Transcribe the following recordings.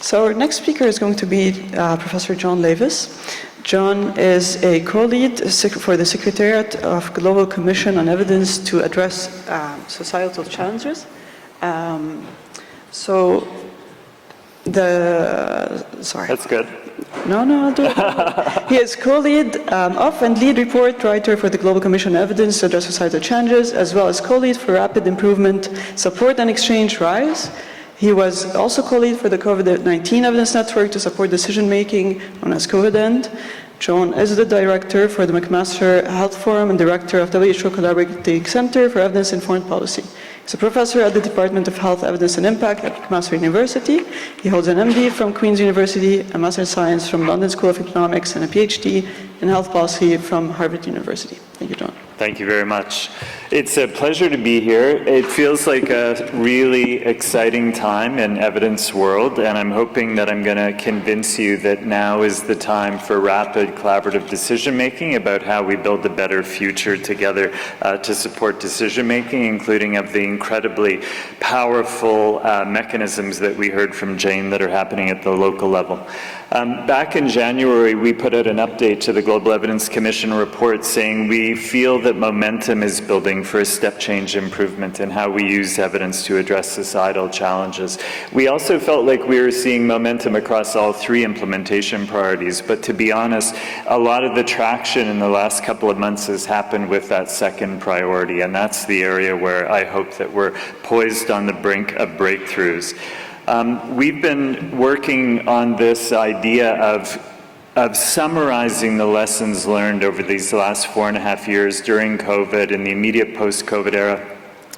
So our next speaker is going to be Professor John Lavis. John is a co-lead for the Secretariat of Global Commission on Evidence to Address Societal Challenges. That's good. No, I'll do it. He is co-lead of and lead report writer for the Global Commission on Evidence to Address Societal Challenges, as well as co-lead for Rapid Improvement, Support and Exchange RISE. He was also co-lead for the COVID-19 Evidence Network to support decision-making known as COVID-END. John is the director for the McMaster Health Forum and director of WHO Collaborating Center for Evidence-Informed Policy. He's a professor at the Department of Health, Evidence and Impact at McMaster University. He holds an MD from Queen's University, a Master of Science from London School of Economics, and a PhD in Health Policy from Harvard University. Thank you, John. Thank you very much. It's a pleasure to be here. It feels like a really exciting time in evidence world, and I'm hoping that I'm going to convince you that now is the time for rapid collaborative decision-making about how we build a better future together to support decision-making, including of the incredibly powerful mechanisms that we heard from Jane that are happening at the local level. Back in January, we put out an update to the Global Evidence Commission report saying we feel that momentum is building for a step change improvement in how we use evidence to address societal challenges. We also felt like we were seeing momentum across all three implementation priorities, but to be honest, a lot of the traction in the last couple of months has happened with that second priority, and that's the area where I hope that we're poised on the brink of breakthroughs. We've been working on this idea of summarizing the lessons learned over these last 4.5 years during COVID and the immediate post-COVID era,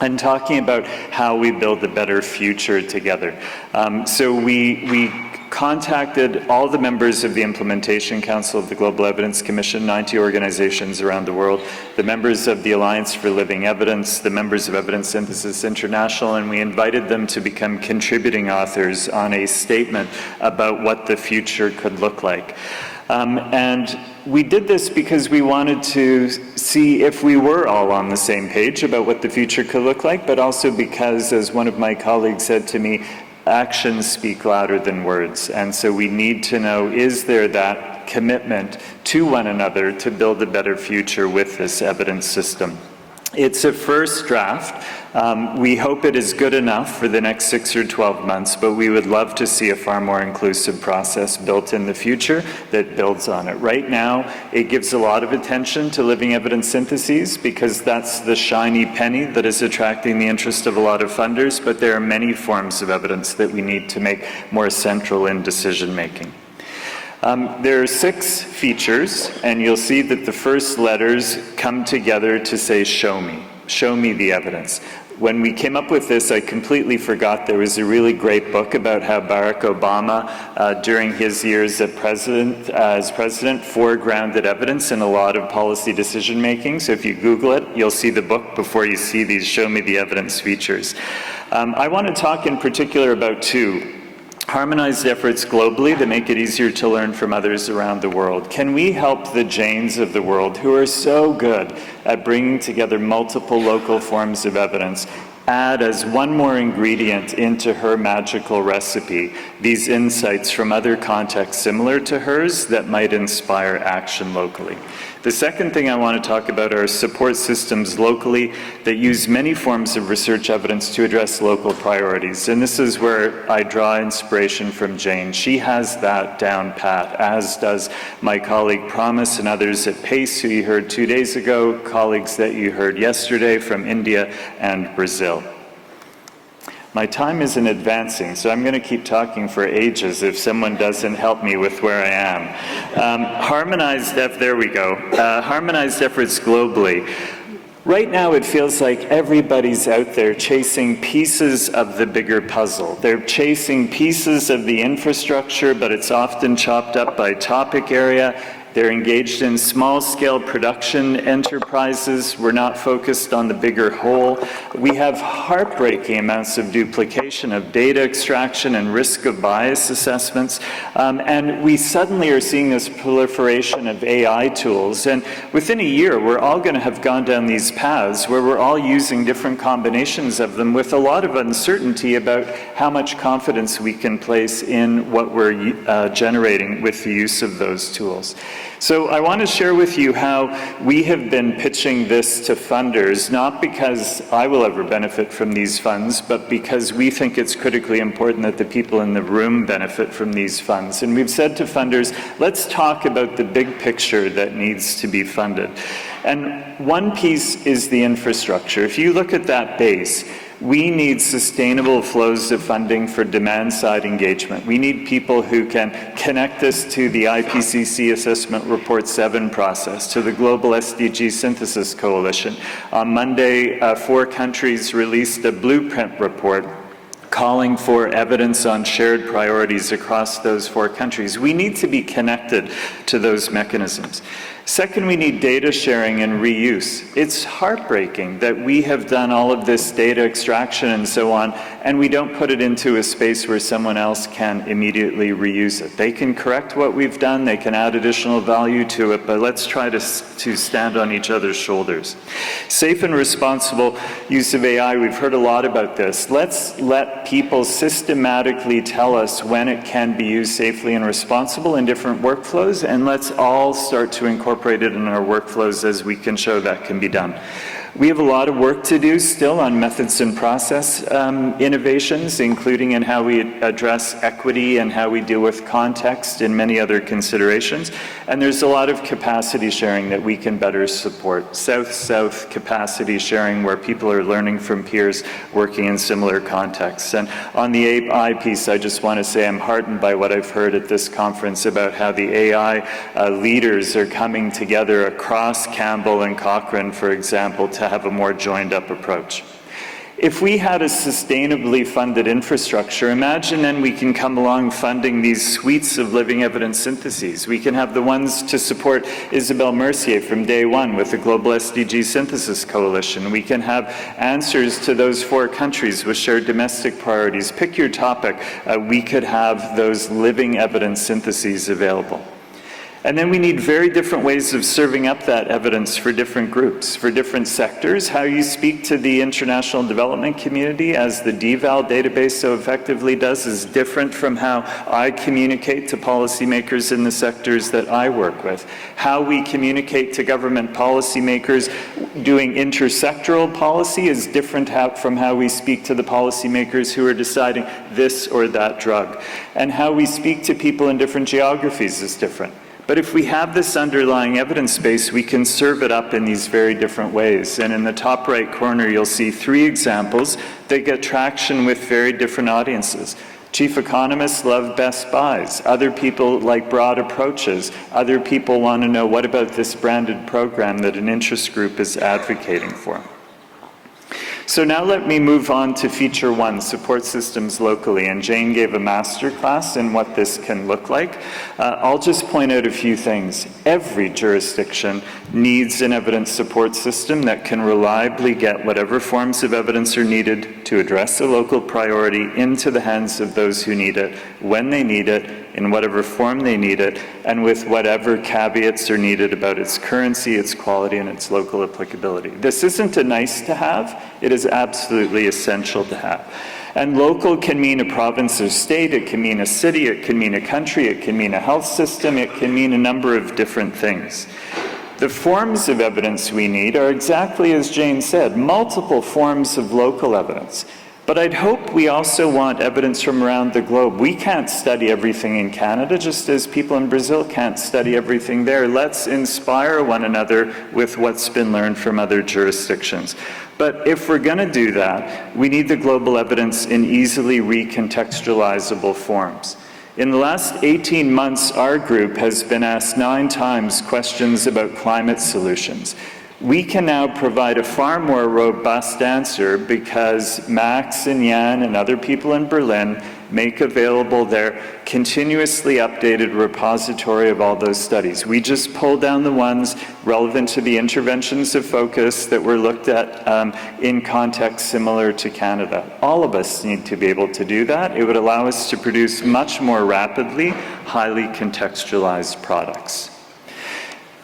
and talking about how we build a better future together. So we contacted all the members of the Implementation Council of the Global Evidence Commission, 90 organizations around the world, the members of the Alliance for Living Evidence, the members of Evidence Synthesis International, and we invited them to become contributing authors on a statement about what the future could look like. And we did this because we wanted to see if we were all on the same page about what the future could look like, but also because, as one of my colleagues said to me, actions speak louder than words. And so we need to know, is there that commitment to one another to build a better future with this evidence system? It's a first draft. We hope it is good enough for the next 6 or 12 months, but we would love to see a far more inclusive process built in the future that builds on it. Right now, it gives a lot of attention to living evidence syntheses because that's the shiny penny that is attracting the interest of a lot of funders, but there are many forms of evidence that we need to make more central in decision-making. There are 6 features, and you'll see that the first letters come together to say, show me the evidence. When we came up with this, I completely forgot there was a really great book about how Barack Obama, during his years as president, foregrounded evidence in a lot of policy decision-making. So if you Google it, you'll see the book before you see these show me the evidence features. I want to talk in particular about 2. Harmonized efforts globally that make it easier to learn from others around the world. Can we help the Janes of the world, who are so good at bringing together multiple local forms of evidence, add as one more ingredient into her magical recipe these insights from other contexts similar to hers that might inspire action locally? The second thing I want to talk about are support systems locally that use many forms of research evidence to address local priorities. And this is where I draw inspiration from Jane. She has that down pat, as does my colleague Promise and others at PACE, who you heard 2 days ago, colleagues that you heard yesterday from India and Brazil. My time isn't advancing, so I'm going to keep talking for ages if someone doesn't help me with where I am. Harmonized efforts globally. Right now, it feels like everybody's out there chasing pieces of the bigger puzzle. They're chasing pieces of the infrastructure, but it's often chopped up by topic area, They're engaged in small-scale production enterprises. We're not focused on the bigger whole. We have heartbreaking amounts of duplication of data extraction and risk of bias assessments. And we suddenly are seeing this proliferation of AI tools. And within a year, we're all going to have gone down these paths where we're all using different combinations of them with a lot of uncertainty about how much confidence we can place in what we're generating with the use of those tools. So I want to share with you how we have been pitching this to funders, not because I will ever benefit from these funds, but because we think it's critically important that the people in the room benefit from these funds. And we've said to funders, let's talk about the big picture that needs to be funded. And one piece is the infrastructure. If you look at that base, we need sustainable flows of funding for demand-side engagement. We need people who can connect this to the IPCC Assessment Report 7 process, to the Global SDG Synthesis Coalition. On Monday, 4 countries released a blueprint report calling for evidence on shared priorities across those 4 countries. We need to be connected to those mechanisms. Second, we need data sharing and reuse. It's heartbreaking that we have done all of this data extraction and so on, and we don't put it into a space where someone else can immediately reuse it. They can correct what we've done, they can add additional value to it, but let's try to stand on each other's shoulders. Safe and responsible use of AI, we've heard a lot about this. Let's let people systematically tell us when it can be used safely and responsible in different workflows, and let's all start to incorporate it in our workflows as we can show that can be done. We have a lot of work to do still on methods and process innovations, including in how we address equity and how we deal with context and many other considerations. And there's a lot of capacity sharing that we can better support. South-South capacity sharing where people are learning from peers working in similar contexts. And on the AI piece, I just want to say I'm heartened by what I've heard at this conference about how the AI leaders are coming together across Campbell and Cochrane, for example, to have a more joined-up approach. If we had a sustainably funded infrastructure, imagine then we can come along funding these suites of living evidence syntheses. We can have the ones to support Isabelle Mercier from day one with the Global SDG Synthesis Coalition. We can have answers to those 4 countries with shared domestic priorities. Pick your topic. We could have those living evidence syntheses available. And then we need very different ways of serving up that evidence for different groups, for different sectors. How you speak to the international development community, as the DVAL database so effectively does, is different from how I communicate to policymakers in the sectors that I work with. How we communicate to government policymakers doing intersectoral policy is different from how we speak to the policymakers who are deciding this or that drug. And how we speak to people in different geographies is different. But if we have this underlying evidence base, we can serve it up in these very different ways. And in the top right corner, you'll see 3 examples that get traction with very different audiences. Chief economists love best buys. Other people like broad approaches. Other people want to know, what about this branded program that an interest group is advocating for? So now let me move on to feature 1, support systems locally. And Jane gave a master class in what this can look like. I'll just point out a few things. Every jurisdiction needs an evidence support system that can reliably get whatever forms of evidence are needed to address a local priority into the hands of those who need it, when they need it, in whatever form they need it, and with whatever caveats are needed about its currency, its quality, and its local applicability. This isn't a nice to have, it is absolutely essential to have. And local can mean a province or state, it can mean a city, it can mean a country, it can mean a health system, it can mean a number of different things. The forms of evidence we need are exactly as Jane said, multiple forms of local evidence. But I'd hope we also want evidence from around the globe. We can't study everything in Canada, just as people in Brazil can't study everything there. Let's inspire one another with what's been learned from other jurisdictions. But if we're going to do that, we need the global evidence in easily recontextualizable forms. In the last 18 months, our group has been asked 9 times questions about climate solutions. We can now provide a far more robust answer because Max and Jan and other people in Berlin make available their continuously updated repository of all those studies. We just pulled down the ones relevant to the interventions of focus that were looked at in context similar to Canada. All of us need to be able to do that. It would allow us to produce much more rapidly, highly contextualized products.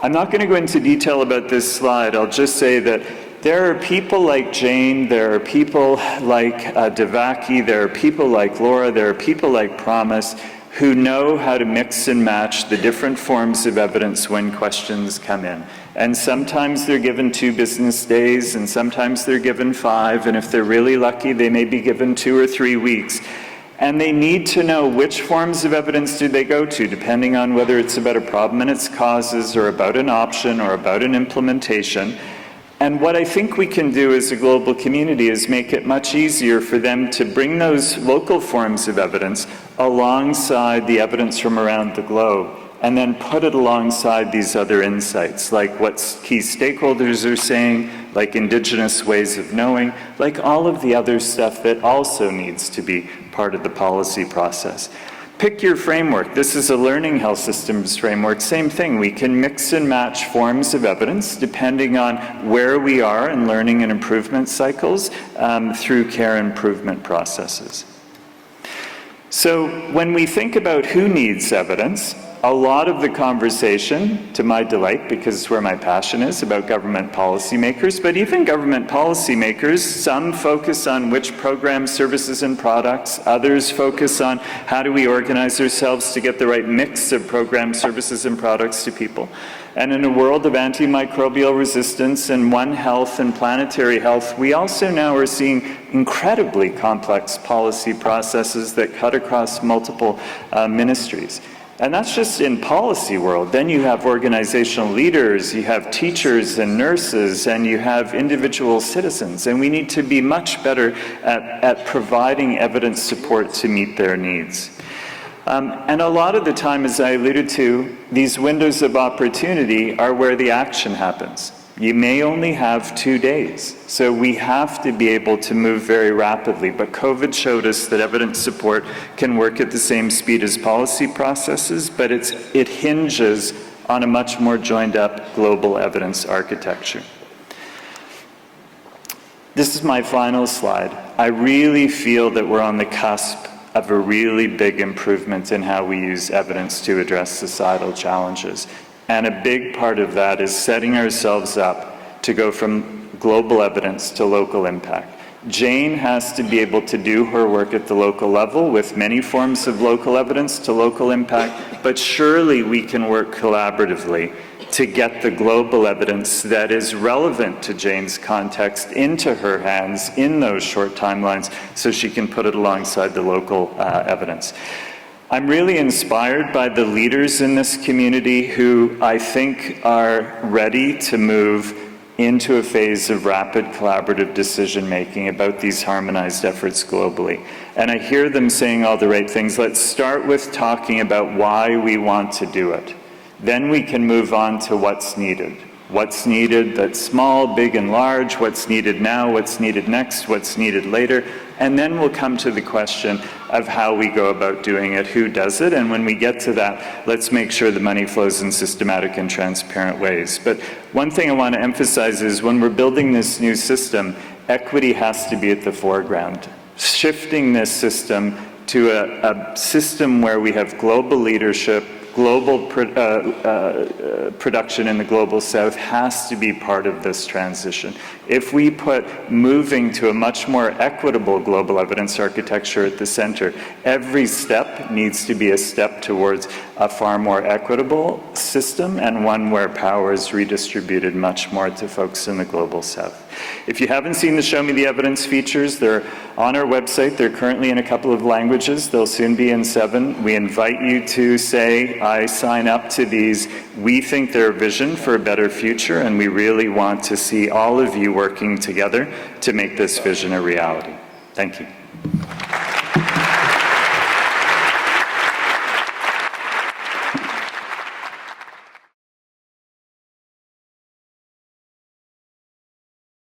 I'm not going to go into detail about this slide. I'll just say that there are people like Jane, there are people like Devaki, there are people like Laura, there are people like Promise who know how to mix and match the different forms of evidence when questions come in. And sometimes they're given 2 business days, and sometimes they're given 5, and if they're really lucky, they may be given 2 or 3 weeks. And they need to know which forms of evidence do they go to, depending on whether it's about a problem and its causes, or about an option, or about an implementation. And what I think we can do as a global community is make it much easier for them to bring those local forms of evidence alongside the evidence from around the globe, and then put it alongside these other insights, like what key stakeholders are saying, like indigenous ways of knowing, like all of the other stuff that also needs to be part of the policy process. Pick your framework. This is a learning health systems framework. Same thing. We can mix and match forms of evidence depending on where we are in learning and improvement cycles through care improvement processes. So when we think about who needs evidence, a lot of the conversation, to my delight, because it's where my passion is, about government policymakers, but even government policymakers, some focus on which programs, services, and products, others focus on how do we organize ourselves to get the right mix of programs, services, and products to people. And in a world of antimicrobial resistance and One Health and planetary health, we also now are seeing incredibly complex policy processes that cut across multiple ministries. And that's just in policy world. Then you have organizational leaders, you have teachers and nurses, and you have individual citizens. And we need to be much better at providing evidence support to meet their needs. And a lot of the time, as I alluded to, these windows of opportunity are where the action happens. You may only have 2 days, so we have to be able to move very rapidly. But COVID showed us that evidence support can work at the same speed as policy processes, but it hinges on a much more joined up global evidence architecture. This is my final slide. I really feel that we're on the cusp of a really big improvement in how we use evidence to address societal challenges. And a big part of that is setting ourselves up to go from global evidence to local impact. Jane has to be able to do her work at the local level with many forms of local evidence to local impact, but surely we can work collaboratively to get the global evidence that is relevant to Jane's context into her hands in those short timelines so she can put it alongside the local evidence. I'm really inspired by the leaders in this community who I think are ready to move into a phase of rapid collaborative decision-making about these harmonized efforts globally. And I hear them saying all the right things. Let's start with talking about why we want to do it. Then we can move on to what's needed. What's needed that's small, big, and large, what's needed now, what's needed next, what's needed later, and then we'll come to the question of how we go about doing it, who does it, and when we get to that, let's make sure the money flows in systematic and transparent ways. But one thing I want to emphasize is when we're building this new system, equity has to be at the foreground. Shifting this system to a system where we have global leadership, global production in the global south has to be part of this transition. If we put moving to a much more equitable global evidence architecture at the center, every step needs to be a step towards a far more equitable system and one where power is redistributed much more to folks in the global south. If you haven't seen the Show Me the Evidence features, they're on our website. They're currently in a couple of languages. They'll soon be in 7. We invite you to say, I sign up to these. We think they're a vision for a better future, and we really want to see all of you working together to make this vision a reality. Thank you.